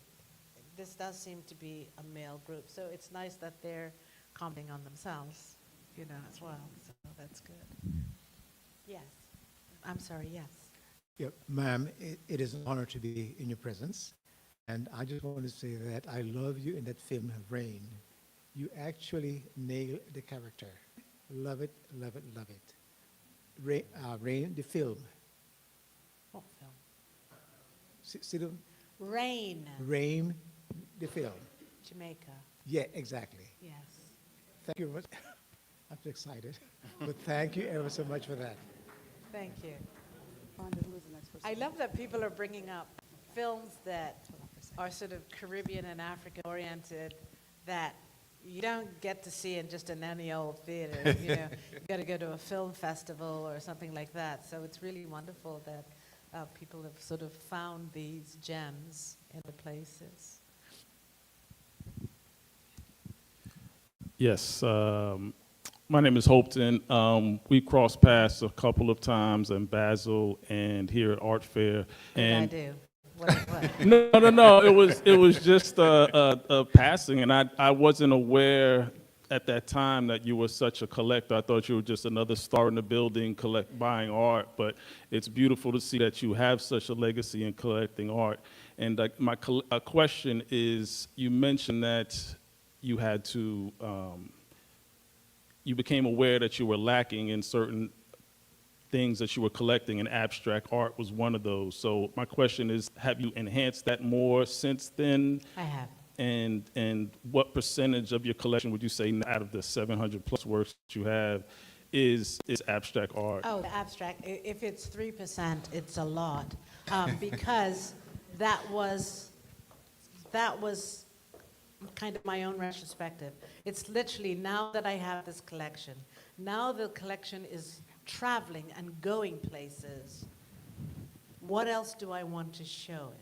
this does seem to be a male group. So it's nice that they're commenting on themselves, as well. So that's good. Yes. I'm sorry. Yes. Yeah, ma'am, it is an honor to be in your presence. And I just want to say that I love you in that film, Rain. You actually nail the character. Love it, love it, love it. Rain, the film. What film? See the Rain. Rain, the film. Jamaica. Yeah, exactly. Yes. Thank you very much. I'm so excited. But thank you ever so much for that. Thank you. I love that people are bringing up films that are sort of Caribbean and African oriented that you don't get to see in just in any old theater. You got to go to a film festival or something like that. So it's really wonderful that people have sort of found these gems in the places. Yes, my name is Hopeton. We crossed paths a couple of times in Basel and here at Art Fair. What did I do? What? No. It was just a passing, and I wasn't aware at that time that you were such a collector. I thought you were just another star in the building, buying art. But it's beautiful to see that you have such a legacy in collecting art. And my question is, you mentioned that you had to. You became aware that you were lacking in certain things that you were collecting, and abstract art was one of those. So my question is, have you enhanced that more since then? I have. And what percentage of your collection would you say out of the 700 plus works that you have is abstract art? Oh, abstract. If it's 3%, it's a lot, because that was kind of my own retrospective. It's literally now that I have this collection, now the collection is traveling and going places. What else do I want to show it?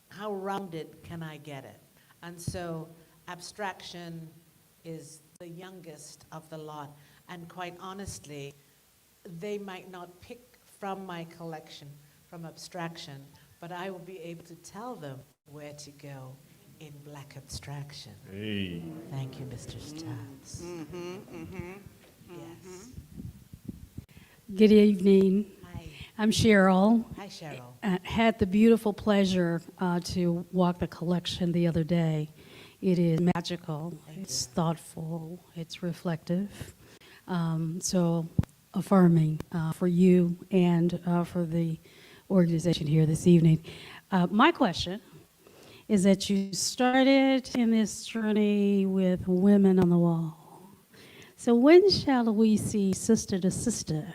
how rounded can I get it? And so abstraction is the youngest of the lot. And quite honestly, they might not pick from my collection from abstraction, but I will be able to tell them where to go in Black abstraction. Hey. Thank you, Mr. Stabs. Yes. Good evening. Hi. I'm Cheryl. Hi, Cheryl. Had the beautiful pleasure to walk the collection the other day. It is magical. It's thoughtful. It's reflective. So affirming for you and for the organization here this evening. My question is that you started in this journey with Women on the Wall. So when shall we see Sister to Sister?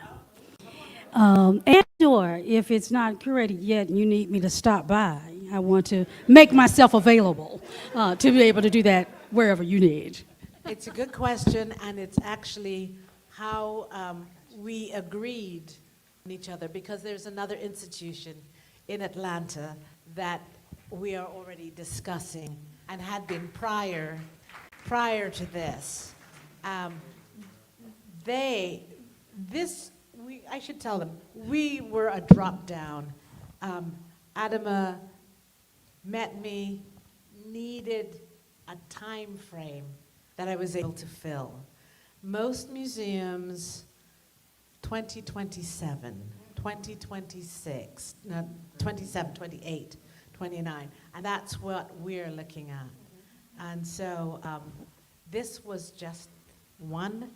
And/or if it's not curated yet and you need me to stop by, I want to make myself available to be able to do that wherever you need. It's a good question, and it's actually how we agreed on each other, because there's another institution in Atlanta that we are already discussing and had been prior to this. I should tell them, we were a drop down. ADAMA met me, needed a time frame that I was able to fill. Most museums, 2027, 2026, no, 27, 28, 29, and that's what we're looking at. And so this was just one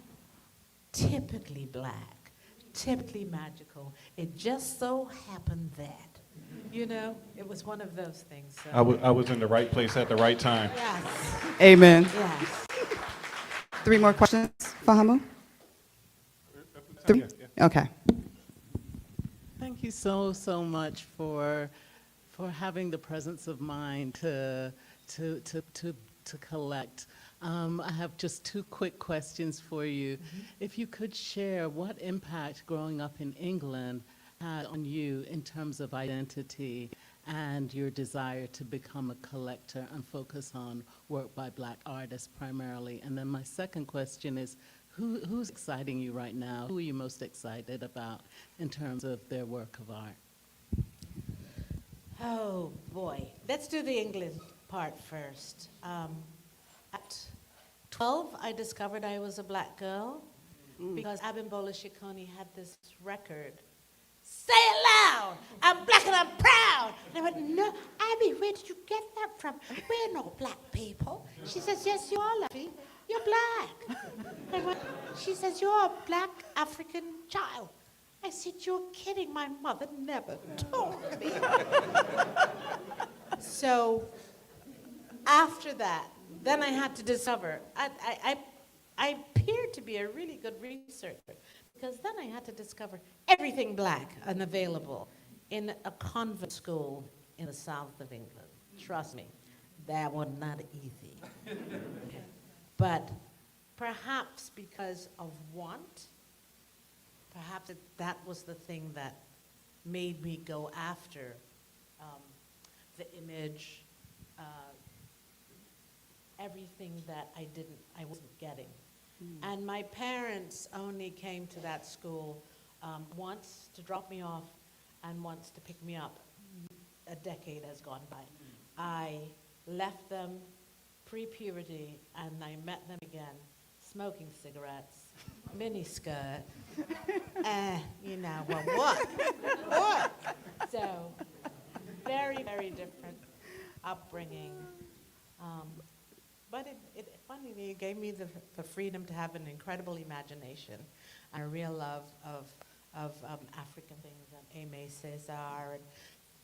typically Black, typically magical. It just so happened that, it was one of those things. So. I was in the right place at the right time. Yes. Amen. Yes. 3 more questions, Fahamu? 3? Okay. Thank you so much for having the presence of mind to collect. I have just 2 quick questions for you. Mm-hmm. If you could share what impact growing up in England had on you in terms of identity and your desire to become a collector and focus on work by Black artists primarily. And then my second question is, who's exciting you right now? Who are you most excited about in terms of their work of art? Oh, boy. Let's do the England part first. At 12, I discovered I was a Black girl because Abimbola Shikoni had this record. Say it loud! I'm Black and I'm proud! And I went, no, Abby, where did you get that from? We're not Black people. She says, yes, you are, Lovey. You're Black. I went, she says, you're a Black African child. I said, you're kidding. My mother never told me. So after that, then I had to discover. I appeared to be a really good researcher, because then I had to discover everything Black and available in a convent school in the south of England. Trust me, that was not easy. But perhaps because of want, perhaps that was the thing that made me go after the image, everything that I wasn't getting. And my parents only came to that school once to drop me off and once to pick me up. A decade has gone by. I left them pre-puberty and I met them again, smoking cigarettes, mini skirt, what? So, very, very different upbringing. But funny, it gave me the freedom to have an incredible imagination and a real love of African things and Aimé Césaire and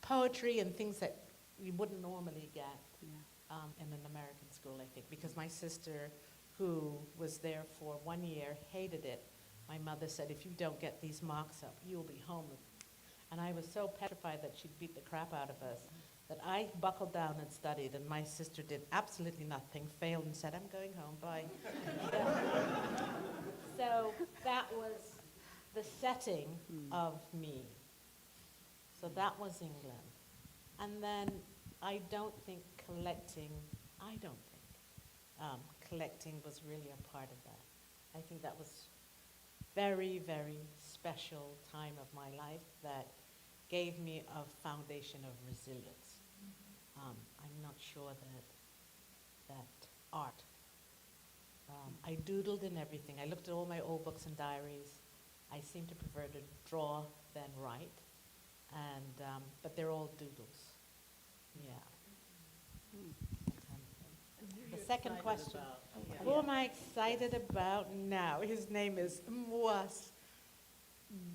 poetry and things that you wouldn't normally get in an American school, I think. Because my sister, who was there for 1 year, hated it. My mother said, if you don't get these marks up, you'll be homeless. And I was so petrified that she'd beat the crap out of us that I buckled down and studied, and my sister did absolutely nothing, failed and said, I'm going home, bye. So that was the setting of me. So that was England. And then I don't think collecting was really a part of that. I think that was very, very special time of my life that gave me a foundation of resilience. I'm not sure that art, I doodled in everything. I looked at all my old books and diaries. I seem to prefer to draw than write, and but they're all doodles. Yeah. The second question, who am I excited about now? His name is Mwas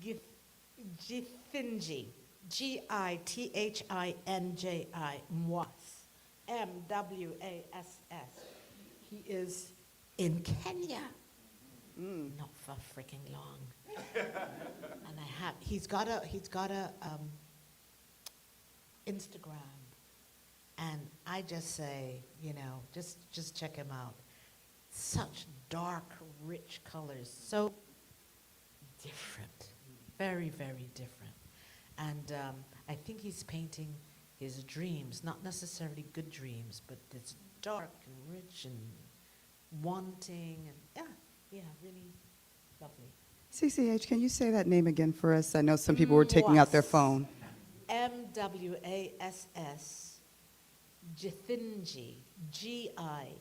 Githinji, Githinji, Mwas, Mwass. He is in Kenya, not for freaking long. And he's got a Instagram. And I just say, just check him out. Such dark, rich colors, so different, very, very different. And I think he's painting his dreams, not necessarily good dreams, but it's dark and rich and wanting, and really lovely. CCH, can you say that name again for us? I know some people were taking out their phone. Mwass. Githinji, Githinji.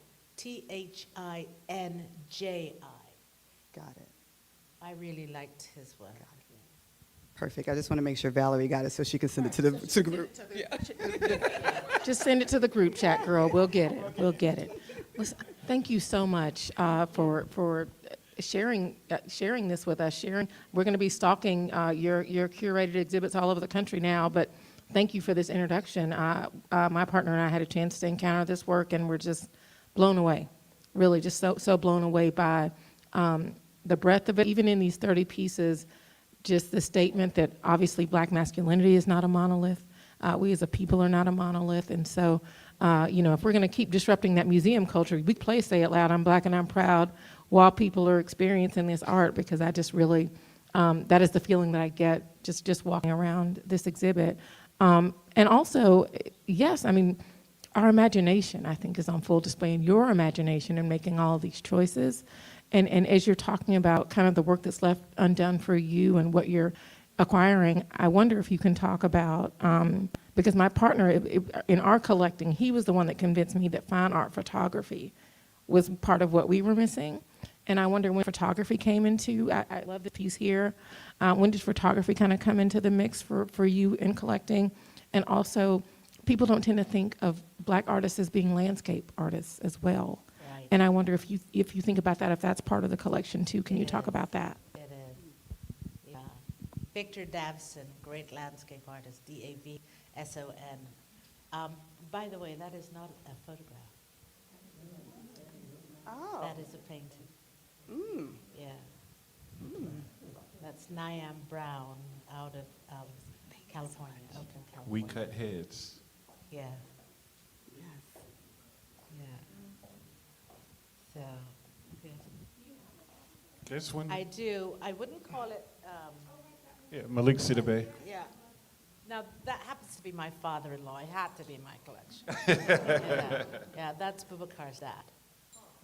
Got it. I really liked his work. Perfect. I just want to make sure Valerie got it so she can send it to the group. Just send it to the group chat, girl. We'll get it. We'll get it. Listen, thank you so much for sharing this with us. We're going to be stalking your curated exhibits all over the country now, but thank you for this introduction. My partner and I had a chance to encounter this work, and we're just blown away, really just so blown away by the breadth of it. Even in these 30 pieces, just the statement that obviously Black masculinity is not a monolith. We as a people are not a monolith. And so, if we're going to keep disrupting that museum culture, we play Say It Loud, I'm Black and I'm Proud, while people are experiencing this art, because I just really, that is the feeling that I get just walking around this exhibit. And also, yes, our imagination, I think, is on full display, in your imagination in making all of these choices. And as you're talking about kind of the work that's left undone for you and what you're acquiring, I wonder if you can talk about, because my partner in our collecting, he was the one that convinced me that fine art photography was part of what we were missing. And I wonder when photography came into, I love the piece here, when did photography kind of come into the mix for you in collecting? And also, people don't tend to think of Black artists as being landscape artists as well. Right. And I wonder if you think about that, if that's part of the collection too. Can you talk about that? It is. Yeah. Victor Davson, great landscape artist, Davson. By the way, that is not a photograph. Oh. That is a painting. Yeah. That's Niam Brown out of California, Oakland, California. We cut heads. Yeah. Yes. Yeah. So, good. This one? I do. I wouldn't call it. Yeah, Malik Sidibe. Yeah. Now, that happens to be my father-in-law. It had to be in my collection. Yeah, that's Boubacar's dad.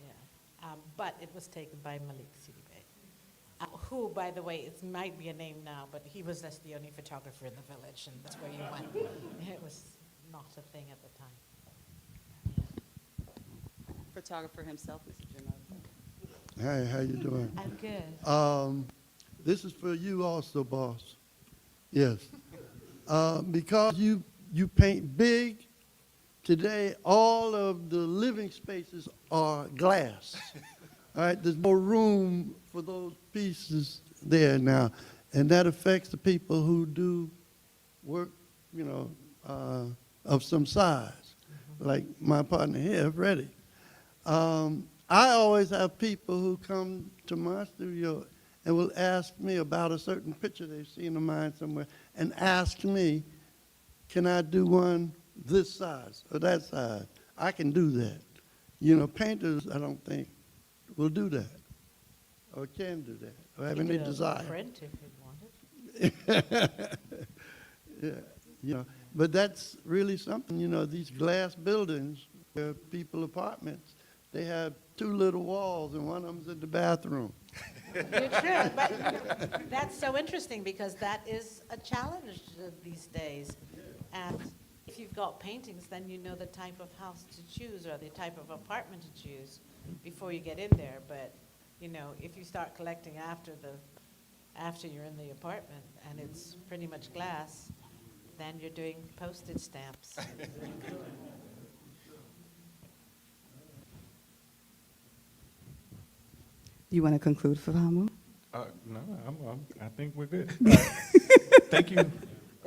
Yeah. But it was taken by Malik Sidibe. Who, by the way, it might be a name now, but he was just the only photographer in the village, and that's where you went. It was not a thing at the time. Photographer himself, Mr. Jonathan. Hey, how you doing? I'm good. This is for you also, boss. Yes. Because you paint big, today all of the living spaces are glass. All right, there's no room for those pieces there now. And that affects the people who do work, of some size, like my partner here, Freddie. I always have people who come to my studio and will ask me about a certain picture they've seen of mine somewhere and ask me, can I do one this size or that size? I can do that. Painters, I don't think, will do that or can do that or have any desire. Print if you wanted. Yeah, But that's really something, you know, these glass buildings, where people apartments, they have 2 little walls and one of them's in the bathroom. You're true, but that's so interesting because that is a challenge these days. And if you've got paintings, then you know the type of house to choose or the type of apartment to choose before you get in there. But, you know, if you start collecting after you're in the apartment and it's pretty much glass, then you're doing postage stamps. You want to conclude, Fahamu? No, I think we're good. Thank you.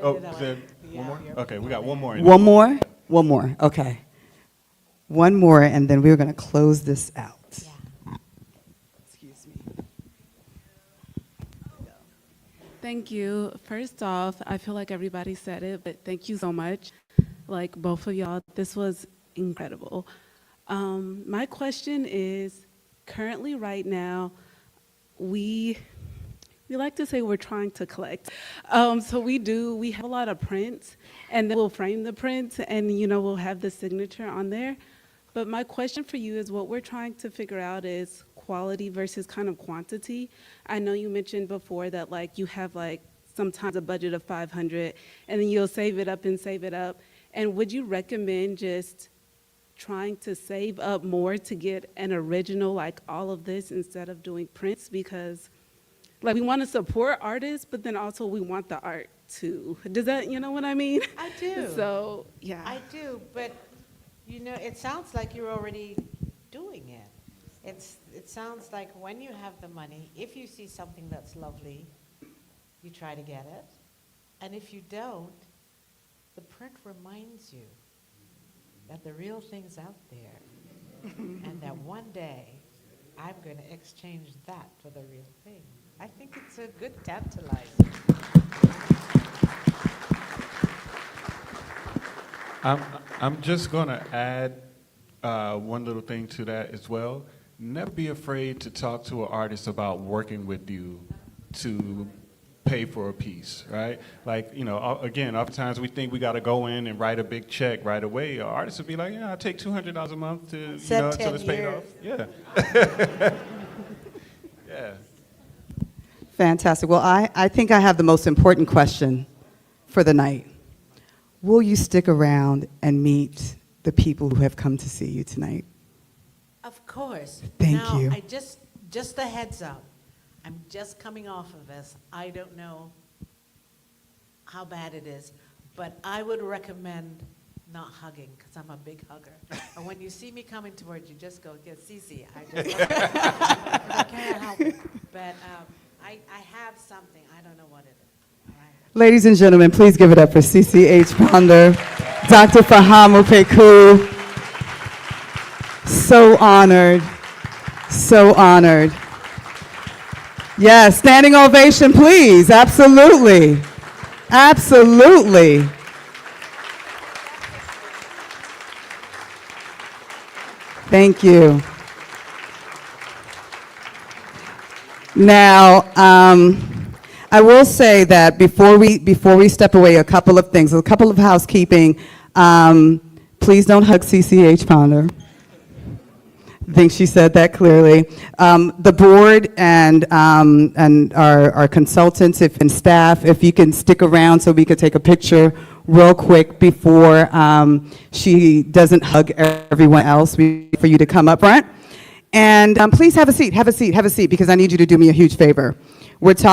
Oh, is there one more? Okay, we got one more. One more? One more, okay. One more, and then we're going to close this out. Excuse me. Thank you. First off, I feel like everybody said it, but thank you so much. Like both of y'all, this was incredible. My question is, currently right now, we like to say we're trying to collect. So we have a lot of prints, and then we'll frame the prints, and we'll have the signature on there. But my question for you is, what we're trying to figure out is quality versus kind of quantity. I know you mentioned before that you have sometimes a budget of 500, and then you'll save it up and save it up. And would you recommend just trying to save up more to get an original like all of this instead of doing prints? Because we want to support artists, but then also we want the art too. Does that, you know what I mean? I do. So, yeah. I do, but it sounds like you're already doing it. It sounds like when you have the money, if you see something that's lovely, you try to get it. And if you don't, the print reminds you that the real thing's out there and that one day I'm going to exchange that for the real thing. I think it's a good tantalizer. I'm just going to add one little thing to that as well. Never be afraid to talk to an artist about working with you to pay for a piece, right? Again, oftentimes we think we got to go in and write a big check right away. Artists would be like, yeah, I'll take $200 a month to, until it's paid off. Yeah. Yeah. Fantastic. Well, I think I have the most important question for the night. Will you stick around and meet the people who have come to see you tonight? Of course. Thank now, you. I just a heads up. I'm just coming off of this. I don't know how bad it is, but I would recommend not hugging because I'm a big hugger. And when you see me coming towards you, just go, get Cece. I can't help it. But I have something. I don't know what it is. All right. Ladies and gentlemen, please give it up for CCH founder, Dr. Fahamu Peku. So honored. So honored. Yes, standing ovation, please. Absolutely. Absolutely. Thank you. Now, I will say that before we step away, a couple of things, a couple of housekeeping. Please don't hug CCH founder. I think she said that clearly. The board and our consultants and staff, if you can stick around so we could take a picture real quick before she doesn't hug everyone else, for you to come up front. And please have a seat, because I need you to do me a huge favor. We're talking